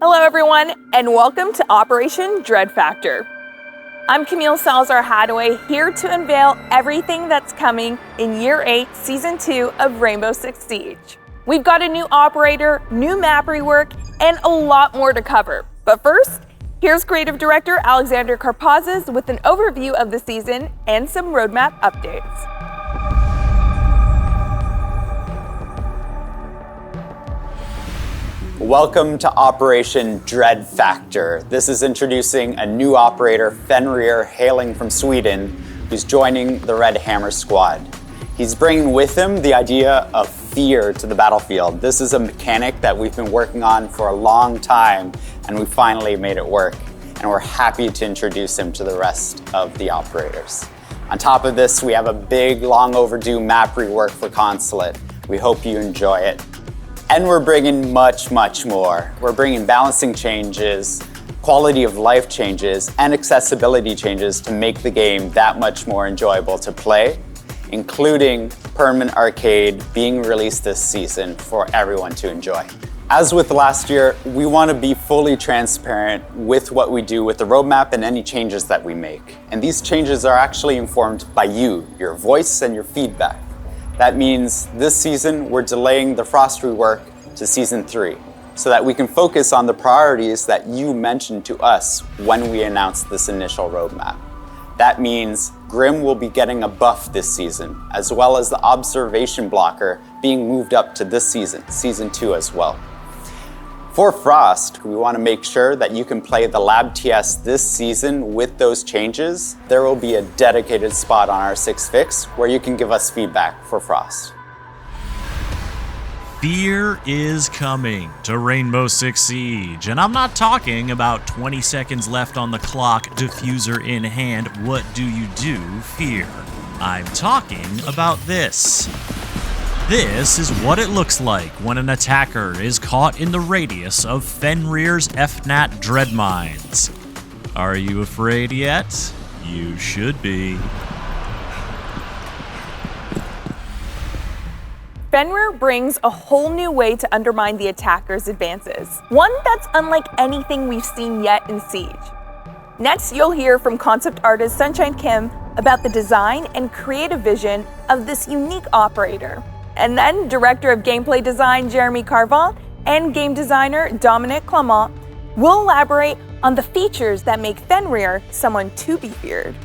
Hello everyone, and welcome to Operation Dread Factor. I'm Camille Salazar-Hadaway, here to unveil everything that's coming in Year 8, Season 2 of Rainbow Six Siege. We've got a new operator, new map rework, and a lot more to cover. But first, here's Creative Director Alexander Karpazis with an overview of the season and some roadmap updates. Welcome to Operation Dread Factor. This is introducing a new operator, Fenrir, hailing from Sweden, who's joining the Red Hammer squad. He's bringing with him the idea of fear to the battlefield. This is a mechanic that we've been working on for a long time, and we finally made it work. And we're happy to introduce him to the rest of the operators. On top of this, we have a big, long overdue map rework for Consulate. We hope you enjoy it. And we're bringing much more. We're bringing balancing changes, quality of life changes, and accessibility changes to make the game that much more enjoyable to play, including permanent arcade being released this season for everyone to enjoy. As with last year, we want to be fully transparent with what we do with the roadmap and any changes that we make. And these changes are actually informed by you, your voice, and your feedback. That means this season, we're delaying the Frost rework to Season 3 so that we can focus on the priorities that you mentioned to us when we announced this initial roadmap. That means Grim will be getting a buff this season, as well as the observation blocker being moved up to this season, Season 2 as well. For Frost, we want to make sure that you can play the Lab TS this season with those changes. There will be a dedicated spot on our 6 Fix where you can give us feedback for Frost. Fear is coming to Rainbow Six Siege, and I'm not talking about 20 seconds left on the clock, diffuser in hand, what do you do, fear. I'm talking about this. This is what it looks like when an attacker is caught in the radius of Fenrir's FNAT dread mines. Are you afraid yet? You should be. Fenrir brings a whole new way to undermine the attacker's advances, one that's unlike anything we've seen yet in Siege. Next, you'll hear from concept artist Sunshine Kim about the design and creative vision of this unique operator. And then Director of Gameplay Design Jeremy Carvant and Game Designer Dominic Clement will elaborate on the features that make Fenrir someone to be feared.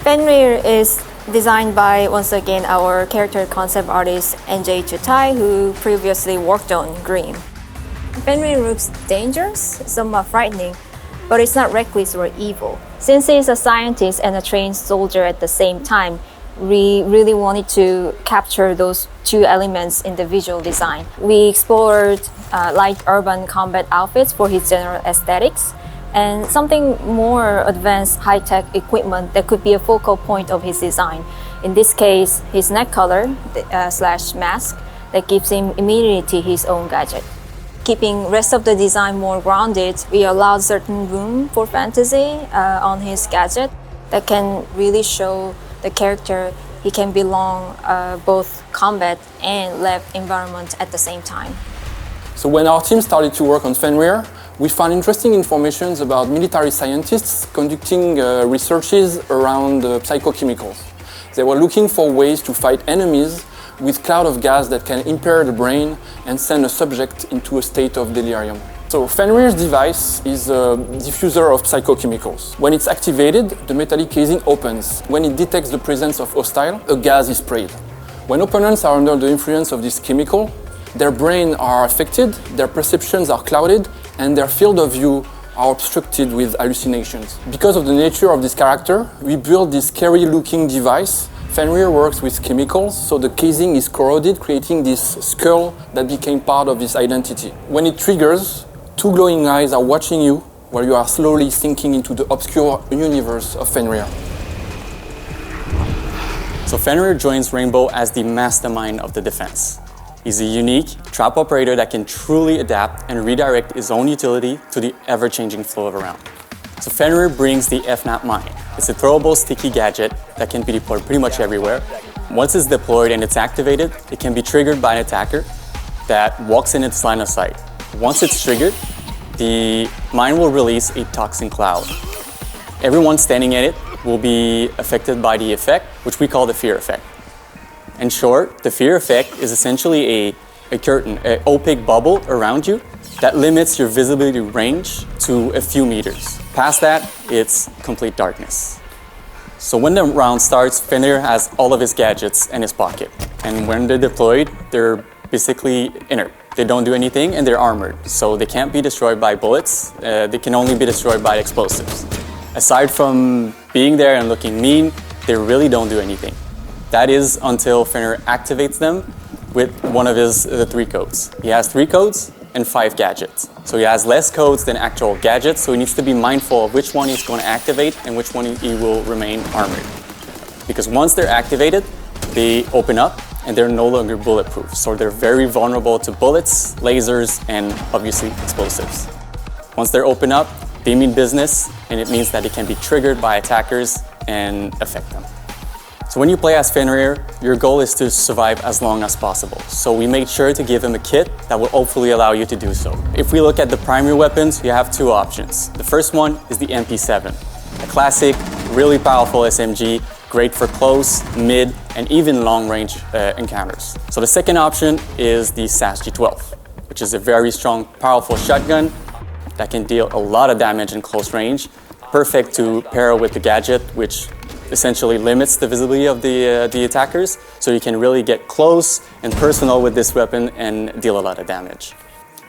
Fenrir is designed by, once again, our character concept artist NJ Chutai, who previously worked on Grim. Fenrir looks dangerous, somewhat frightening, but it's not reckless or evil. Since he's a scientist and a trained soldier at the same time, we really wanted to capture those two elements in the visual design. We explored light urban combat outfits for his general aesthetics, and something more advanced high-tech equipment that could be a focal point of his design. In this case, his neck collar slash mask that gives him immunity to his own gadget. Keeping rest of the design more grounded, we allowed certain room for fantasy on his gadget that can really show the character he can belong both combat and lab environment at the same time. So when our team started to work on Fenrir, we found interesting information about military scientists conducting researches around psychochemicals. They were looking for ways to fight enemies with cloud of gas that can impair the brain and send a subject into a state of delirium. So Fenrir's device is a diffuser of psychochemicals. When it's activated, the metallic casing opens. When it detects the presence of hostile, a gas is sprayed. When opponents are under the influence of this chemical, their brains are affected, their perceptions are clouded, and their field of view are obstructed with hallucinations. Because of the nature of this character, we built this scary-looking device. Fenrir works with chemicals, so the casing is corroded, creating this skull that became part of his identity. When it triggers, two glowing eyes are watching you while you are slowly sinking into the obscure universe of Fenrir. So Fenrir joins Rainbow as the mastermind of the defense. He's a unique trap operator that can truly adapt and redirect his own utility to the ever-changing flow of a round. So Fenrir brings the FNAT mine. It's a throwable sticky gadget that can be deployed pretty much everywhere, Once it's deployed and it's activated, it can be triggered by an attacker that walks in its line of sight. Once it's triggered, the mine will release a toxin cloud. Everyone standing in it will be affected by the effect, which we call the fear effect. In short, the fear effect is essentially a curtain, an opaque bubble around you that limits your visibility range to a few meters. Past that, it's complete darkness. So when the round starts, Fenrir has all of his gadgets in his pocket. And when they're deployed, they're basically inert. They don't do anything and they're armored. So they can't be destroyed by bullets. They can only be destroyed by explosives. Aside from being there and looking mean, they really don't do anything. That is until Fenrir activates them with one of his 3 codes. He has 3 codes and 5 gadgets. So he has less codes than actual gadgets, so he needs to be mindful of which one he's going to activate and which one he will remain armored. Because once they're activated, they open up and they're no longer bulletproof. So they're very vulnerable to bullets, lasers, and obviously explosives. Once they're open up, they mean business, and it means that it can be triggered by attackers and affect them. So when you play as Fenrir, your goal is to survive as long as possible. So we made sure to give him a kit that will hopefully allow you to do so. If we look at the primary weapons, you have 2 options. The first one is the MP7, a classic, really powerful SMG, great for close, mid, and even long-range encounters. So the second option is the SAS G12, which is a very strong, powerful shotgun that can deal a lot of damage in close range, perfect to pair with the gadget, which essentially limits the visibility of the attackers, so you can really get close and personal with this weapon and deal a lot of damage.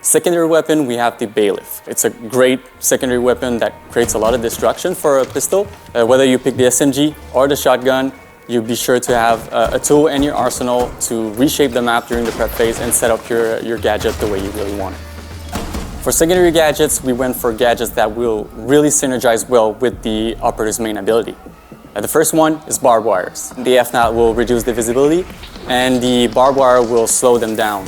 Secondary weapon, we have the Bailiff. It's a great secondary weapon that creates a lot of destruction for a pistol. Whether you pick the SMG or the shotgun, you be sure to have a tool in your arsenal to reshape the map during the prep phase and set up your gadget the way you really want it. For secondary gadgets, we went for gadgets that will really synergize well with the operator's main ability. The first one is barbed wires. The FNAT will reduce the visibility and the barbed wire will slow them down.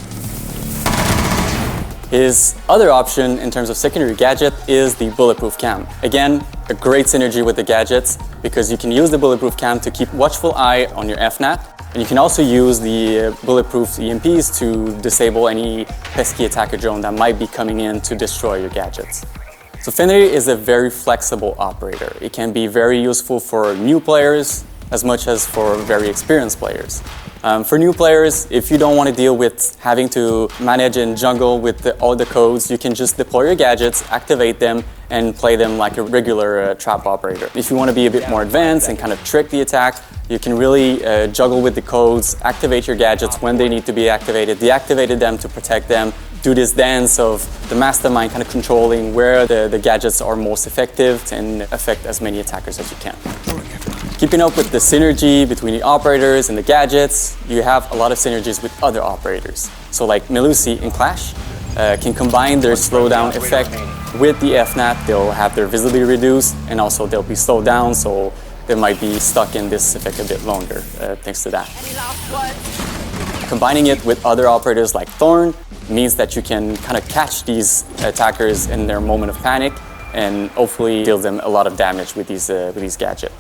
His other option in terms of secondary gadget is the bulletproof cam. Again, a great synergy with the gadgets because you can use the bulletproof cam to keep watchful eye on your FNAT, and you can also use the bulletproof EMPs to disable any pesky attacker drone that might be coming in to destroy your gadgets. So Fenrir is a very flexible operator. It can be very useful for new players as much as for very experienced players. For new players, if you don't want to deal with having to manage and jungle with all the codes, you can just deploy your gadgets, activate them, and play them like a regular trap operator. If you want to be a bit more advanced and kind of trick the attack, you can really juggle with the codes, activate your gadgets when they need to be activated, deactivate them to protect them, do this dance of the mastermind kind of controlling where the gadgets are most effective and affect as many attackers as you can. Keeping up with the synergy between the operators and the gadgets, you have a lot of synergies with other operators. So like Melusi in Clash can combine their slowdown effect with the FNAT. They'll have their visibility reduced and also they'll be slowed down, so they might be stuck in this effect a bit longer thanks to that. Combining it with other operators like Thorn means that you can kind of catch these attackers in their moment of panic and hopefully deal them a lot of damage with these gadgets.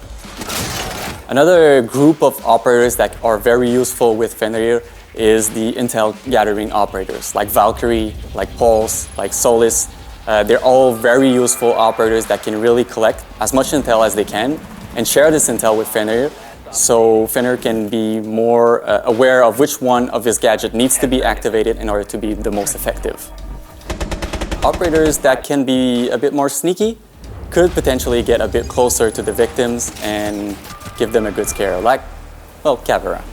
Another group of operators that are very useful with Fenrir is the intel gathering operators, like Valkyrie, like Pulse, like Solis. They're all very useful operators that can really collect as much intel as they can and share this intel with Fenrir, so Fenrir can be more aware of which one of his gadget needs to be activated in order to be the most effective. Operators that can be a bit more sneaky could potentially get a bit closer to the victims and give them a good scare, like, well, Kavera.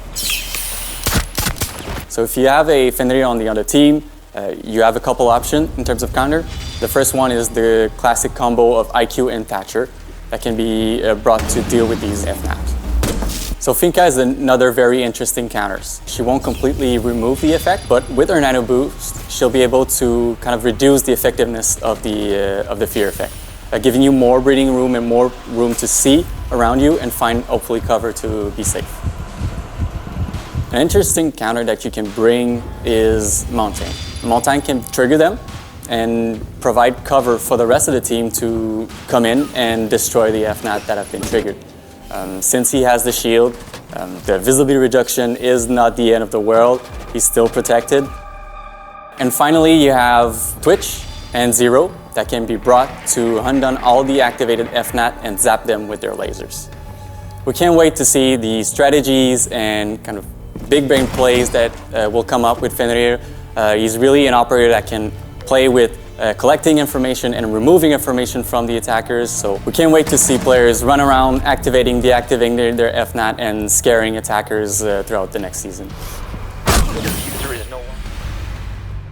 So if you have a Fenrir on the other team, you have a couple options in terms of counter. The first one is the classic combo of IQ and Thatcher that can be brought to deal with these FNAPs. So Finka is another very interesting counter. She won't completely remove the effect, but with her nano boost, she'll be able to kind of reduce the effectiveness of the fear effect, giving you more breathing room and more room to see around you and find hopefully cover to be safe. An interesting counter that you can bring is Mountain. Mountain can trigger them and provide cover for the rest of the team to come in and destroy the FNAT that have been triggered. Since he has the shield, The visibility reduction is not the end of the world. He's still protected. And finally, you have Twitch and Zero that can be brought to hunt down all the activated FNAT and zap them with their lasers. We can't wait to see the strategies and kind of big brain plays that will come up with Fenrir. He's really an operator that can play with collecting information and removing information from the attackers. So we can't wait to see players run around activating, deactivating their FNAT and scaring attackers throughout the next season.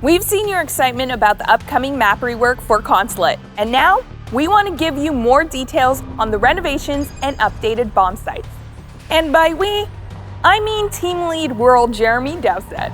We've seen your excitement about the upcoming map rework for Consulate, and now we want to give you more details on the renovations and updated bomb sites. And by we, I mean Team Lead World Jeremy Dowsett.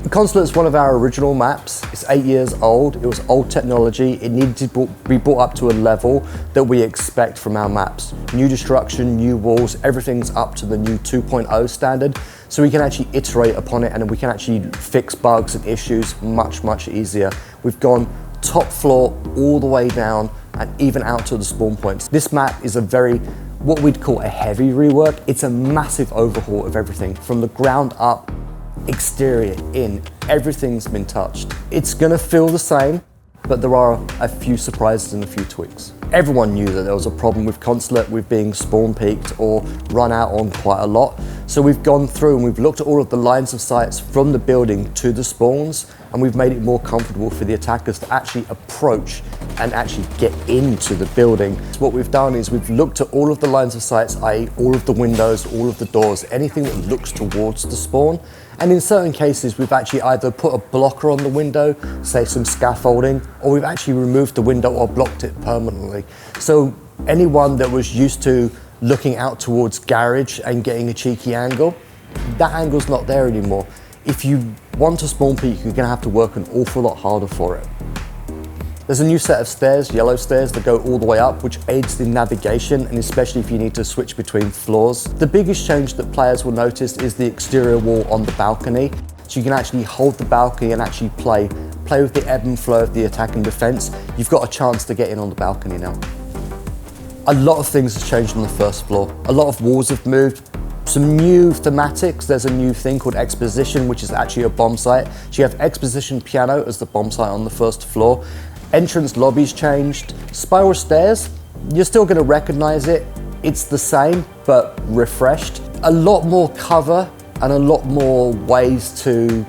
Consulate is one of our original maps. It's 8 years old. It was old technology. It needed to be brought up to a level that we expect from our maps. New destruction, new walls, everything's up to the new 2.0 standard. So we can actually iterate upon it and we can actually fix bugs and issues much, much easier. We've gone top floor all the way down and even out to the spawn points. This map is a very, what we'd call a heavy rework. It's a massive overhaul of everything from the ground up. Exterior, in, everything's been touched. It's gonna feel the same, but there are a few surprises and a few tweaks. Everyone knew that there was a problem with Consulate with being spawn peaked or run out on quite a lot. So we've gone through and we've looked at all of the lines of sights from the building to the spawns, and we've made it more comfortable for the attackers to actually approach and actually get into the building. So what we've done is we've looked at all of the lines of sights, i.e. all of the windows, all of the doors, anything that looks towards the spawn. And in certain cases, we've actually either put a blocker on the window, say some scaffolding, or we've actually removed the window or blocked it permanently. So anyone that was used to looking out towards garage and getting a cheeky angle, that angle's not there anymore. If you want to spawn peak, you're gonna have to work an awful lot harder for it. There's a new set of stairs, yellow stairs, that go all the way up, which aids the navigation, and especially if you need to switch between floors. The biggest change that players will notice is the exterior wall on the balcony. So you can actually hold the balcony and actually play with the ebb and flow of the attack and defense. You've got a chance to get in on the balcony now. A lot of things have changed on the first floor. A lot of walls have moved. Some new thematics. There's a new thing called Exposition, which is actually a bomb site. So you have Exposition Piano as the bomb site on the first floor. Entrance lobbies changed. Spiral stairs, you're still going to recognize it. It's the same, but refreshed. A lot more cover and a lot more ways to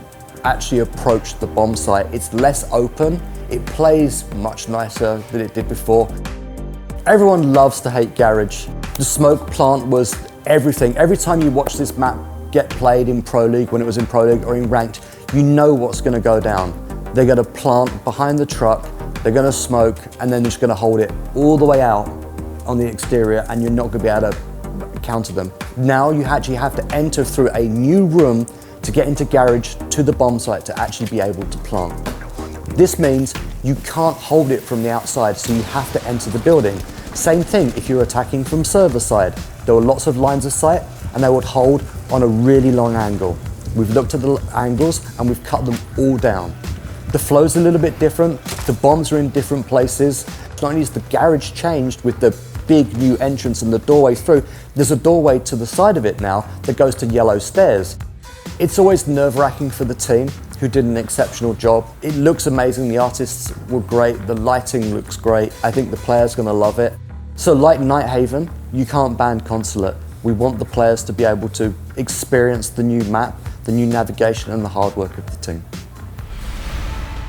actually approach the bomb site. It's less open. It plays much nicer than it did before. Everyone loves to hate garage. The smoke plant was everything. Every time you watch this map get played in Pro League, when it was in Pro League or in Ranked, you know what's going to go down. They're going to plant behind the truck, they're going to smoke, and then they're just going to hold it all the way out on the exterior, and you're not going to be able to counter them. Now you actually have to enter through a new room to get into garage to the bomb site to actually be able to plant. This means you can't hold it from the outside, so you have to enter the building. Same thing if you're attacking from server side. There were lots of lines of sight, and they would hold on a really long angle. We've looked at the angles and we've cut them all down. The flow's a little bit different, the bombs are in different places. Not only is the garage changed with the big new entrance and the doorway through, there's a doorway to the side of it now that goes to yellow stairs. It's always nerve-wracking for the team, who did an exceptional job. It looks amazing, the artists were great, the lighting looks great. I think the players gonna love it. So like Nighthaven, you can't ban Consulate. We want the players to be able to experience the new map, the new navigation, and the hard work of the team.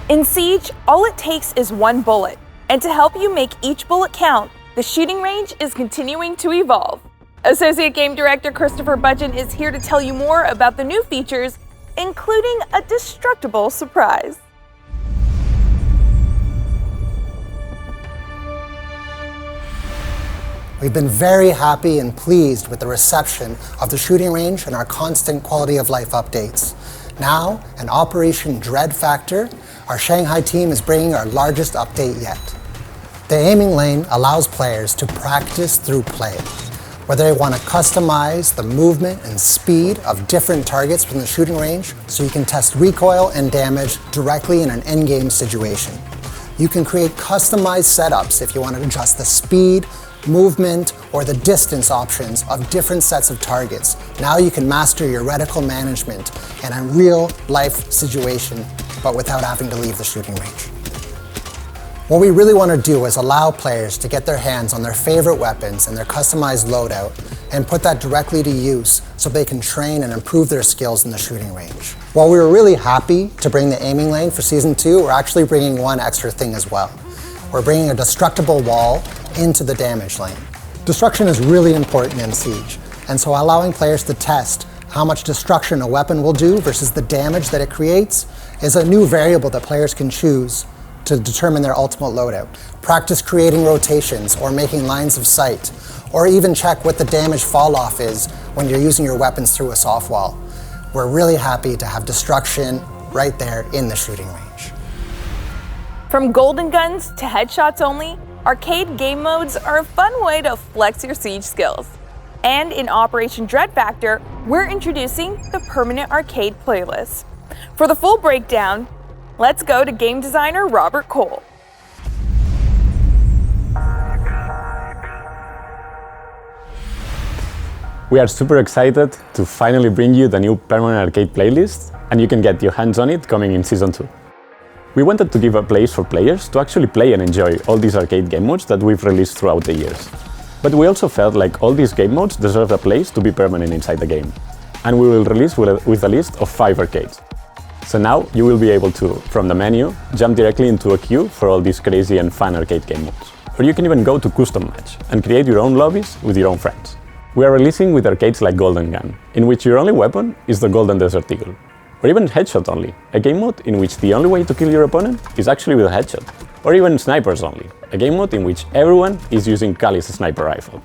In Siege, all it takes is one bullet. And to help you make each bullet count, the shooting range is continuing to evolve. Associate Game Director Christopher Budgeon is here to tell you more about the new features, including a destructible surprise. We've been very happy and pleased with the reception of the shooting range and our constant quality of life updates. Now, in Operation Dread Factor, our Shanghai team is bringing our largest update yet. The aiming lane allows players to practice through play. Whether they want to customize the movement and speed of different targets from the shooting range so you can test recoil and damage directly in an endgame situation. You can create customized setups if you want to adjust the speed, movement, or the distance options of different sets of targets. Now you can master your reticle management in a real-life situation, but without having to leave the shooting range. What we really want to do is allow players to get their hands on their favorite weapons and their customized loadout and put that directly to use so they can train and improve their skills in the shooting range. While we were really happy to bring the aiming lane for Season 2, we're actually bringing one extra thing as well. We're bringing a destructible wall into the damage lane. Destruction is really important in Siege, and so allowing players to test how much destruction a weapon will do versus the damage that it creates is a new variable that players can choose to determine their ultimate loadout. Practice creating rotations or making lines of sight, or even check what the damage fall off is when you're using your weapons through a soft wall. We're really happy to have destruction right there in the shooting range. From golden guns to headshots only, arcade game modes are a fun way to flex your Siege skills. And in Operation Dread Factor, we're introducing the Permanent Arcade playlist. For the full breakdown, let's go to game designer Robert Cole. We are super excited to finally bring you the new Permanent Arcade playlist, and you can get your hands on it coming in Season 2. We wanted to give a place for players to actually play and enjoy all these arcade game modes that we've released throughout the years. But we also felt like all these game modes deserve a place to be permanent inside the game. And we will release with a list of 5 arcades. So now you will be able to, from the menu, jump directly into a queue for all these crazy and fun arcade game modes. Or you can even go to custom match and create your own lobbies with your own friends. We are releasing with arcades like Golden Gun, in which your only weapon is the Golden Desert Eagle. Or even Headshot Only, a game mode in which the only way to kill your opponent is actually with a headshot. Or even Snipers Only, a game mode in which everyone is using Kali's sniper rifle.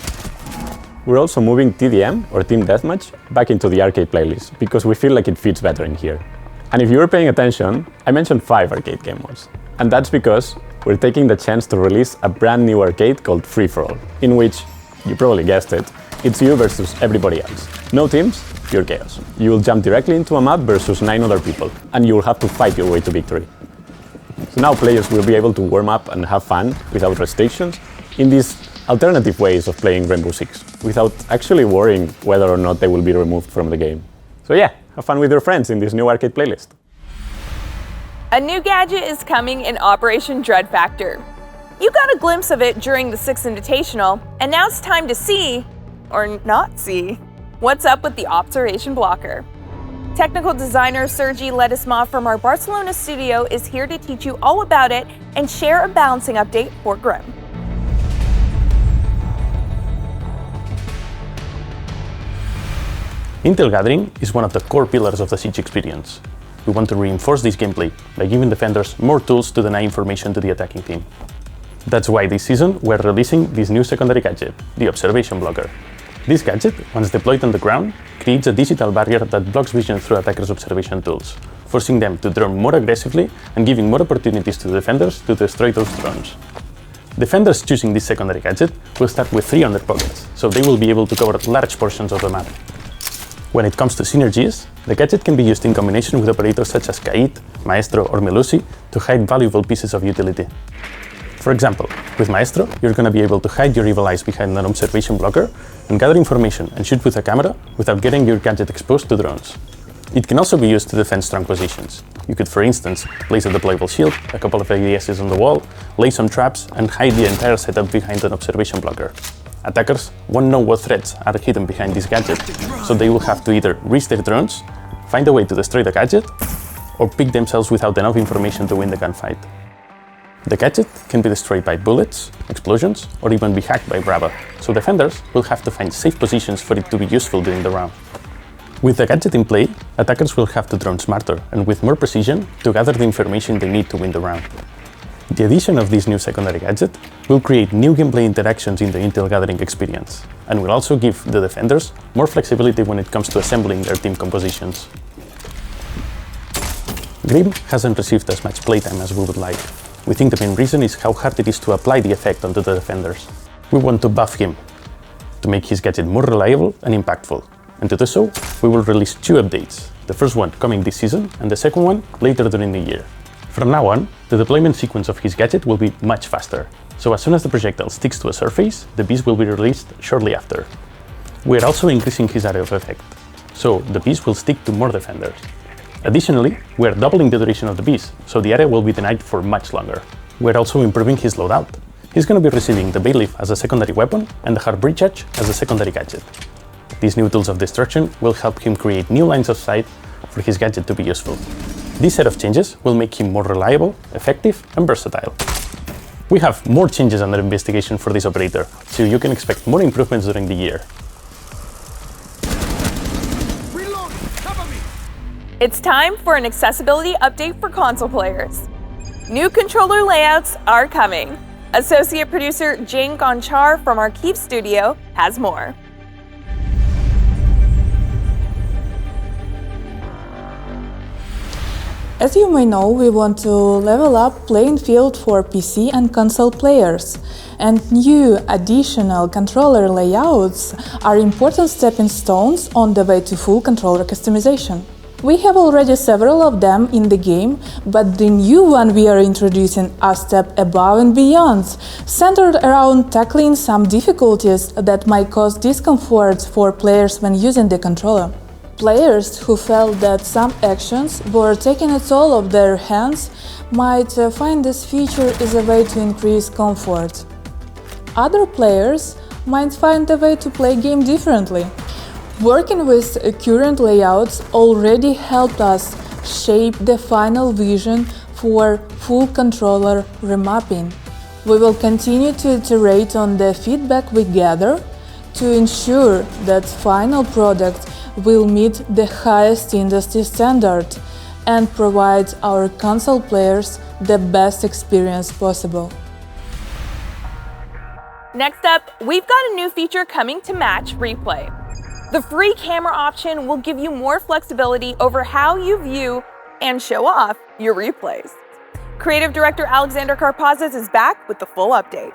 We're also moving TDM, or Team Deathmatch, back into the arcade playlist, because we feel like it fits better in here. And if you were paying attention, I mentioned 5 arcade game modes. And that's because we're taking the chance to release a brand new arcade called Free For All, in which, you probably guessed it, it's you versus everybody else. No teams, pure chaos. You will jump directly into a map versus 9 other people, and you will have to fight your way to victory. So now players will be able to warm up and have fun without restrictions in these alternative ways of playing Rainbow Six, without actually worrying whether or not they will be removed from the game. So yeah, have fun with your friends in this new arcade playlist. A new gadget is coming in Operation Dread Factor. You got a glimpse of it during the 6th Invitational, and now it's time to see, or not see, what's up with the observation blocker. Technical designer Sergi Ledesma from our Barcelona studio is here to teach you all about it and share a balancing update for Grim. Intel Gathering is one of the core pillars of the Siege experience. We want to reinforce this gameplay by giving defenders more tools to deny information to the attacking team. That's why this season we're releasing this new secondary gadget, the observation blocker. This gadget, once deployed on the ground, creates a digital barrier that blocks vision through attackers' observation tools, forcing them to drone more aggressively and giving more opportunities to defenders to destroy those drones. Defenders choosing this secondary gadget will start with 3 on their pockets, so they will be able to cover large portions of the map. When it comes to synergies, the gadget can be used in combination with operators such as Kait, Maestro or Melusi to hide valuable pieces of utility. For example, with Maestro, you're going to be able to hide your evil eyes behind an observation blocker and gather information and shoot with a camera without getting your gadget exposed to drones. It can also be used to defend strong positions. You could, for instance, place a deployable shield, a couple of ADSs on the wall, lay some traps, and hide the entire setup behind an observation blocker. Attackers won't know what threats are hidden behind this gadget, so they will have to either reach their drones, find a way to destroy the gadget, or pick themselves without enough information to win the gunfight. The gadget can be destroyed by bullets, explosions, or even be hacked by Brava, so defenders will have to find safe positions for it to be useful during the round. With the gadget in play, attackers will have to drone smarter and with more precision to gather the information they need to win the round. The addition of this new secondary gadget will create new gameplay interactions in the Intel Gathering experience, and will also give the defenders more flexibility when it comes to assembling their team compositions. Grim hasn't received as much playtime as we would like. We think the main reason is how hard it is to apply the effect onto the defenders. We want to buff him, to make his gadget more reliable and impactful. And to do so, we will release 2 updates, the first one coming this season and the second one later during the year. From now on, the deployment sequence of his gadget will be much faster, so as soon as the projectile sticks to a surface, the beast will be released shortly after. We are also increasing his area of effect, so the beast will stick to more defenders. Additionally, we are doubling the duration of the beast, so the area will be denied for much longer. We are also improving his loadout. He's going to be receiving the bailiff as a secondary weapon and the hard breachage as a secondary gadget. These new tools of destruction will help him create new lines of sight for his gadget to be useful. This set of changes will make him more reliable, effective, and versatile. We have more changes under investigation for this operator, so you can expect more improvements during the year. It's time for an accessibility update for console players. New controller layouts are coming. Associate producer Jane Gonchar from our Keep Studio has more. As you may know, we want to level up playing field for PC and console players, and new additional controller layouts are important stepping stones on the way to full controller customization. We have already several of them in the game, but the new one we are introducing are a step above and beyond, centered around tackling some difficulties that might cause discomfort for players when using the controller. Players who felt that some actions were taking a toll of their hands might find this feature is a way to increase comfort. Other players might find a way to play game differently. Working with current layouts already helped us shape the final vision for full controller remapping. We will continue to iterate on the feedback we gather to ensure that final product will meet the highest industry standard and provide our console players the best experience possible. Next up, we've got a new feature coming to match replay. The free camera option will give you more flexibility over how you view and show off your replays. Creative director Alexander Karpazis is back with the full update.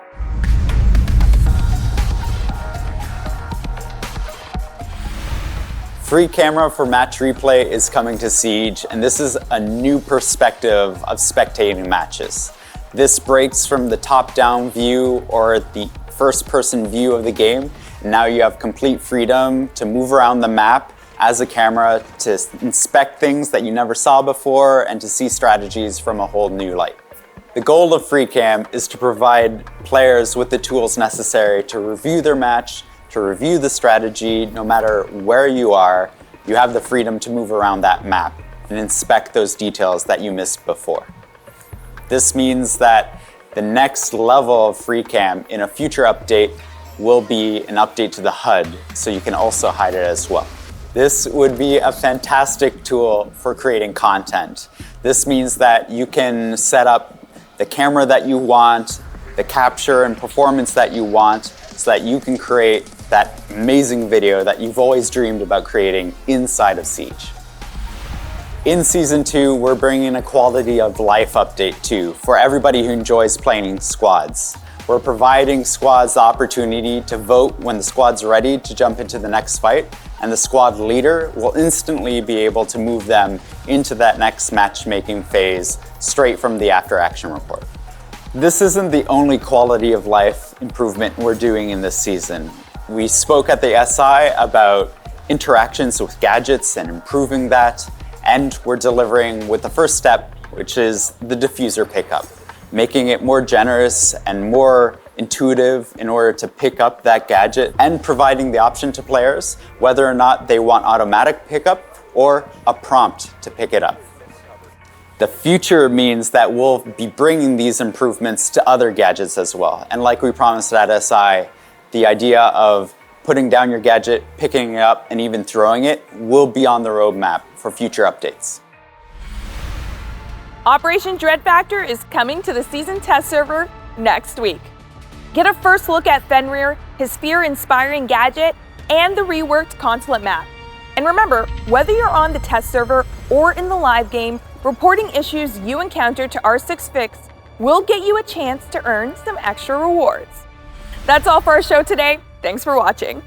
Free camera for match replay is coming to Siege, and this is a new perspective of spectating matches. This breaks from the top-down view or the first-person view of the game, and now you have complete freedom to move around the map as a camera, to inspect things that you never saw before, and to see strategies from a whole new light. The goal of FreeCam is to provide players with the tools necessary to review their match, to review the strategy. No matter where you are, you have the freedom to move around that map and inspect those details that you missed before. This means that the next level of FreeCam in a future update will be an update to the HUD, so you can also hide it as well. This would be a fantastic tool for creating content. This means that you can set up the camera that you want, the capture and performance that you want, so that you can create that amazing video that you've always dreamed about creating inside of Siege. In Season 2, we're bringing a quality of life update too, for everybody who enjoys playing squads. We're providing squads the opportunity to vote when the squad's ready to jump into the next fight, and the squad leader will instantly be able to move them into that next matchmaking phase straight from the after-action report. This isn't the only quality of life improvement we're doing in this season. We spoke at the SI about interactions with gadgets and improving that, and we're delivering with the first step, which is the diffuser pickup, making it more generous and more intuitive in order to pick up that gadget, and providing the option to players whether or not they want automatic pickup or a prompt to pick it up. The future means that we'll be bringing these improvements to other gadgets as well. And like we promised at SI, the idea of putting down your gadget, picking it up, and even throwing it will be on the roadmap for future updates. Operation Dread Factor is coming to the season test server next week. Get a first look at Fenrir, his fear-inspiring gadget, and the reworked consulate map. And remember, whether you're on the test server or in the live game, reporting issues you encounter to R6Fix will get you a chance to earn some extra rewards. That's all for our show today. Thanks for watching.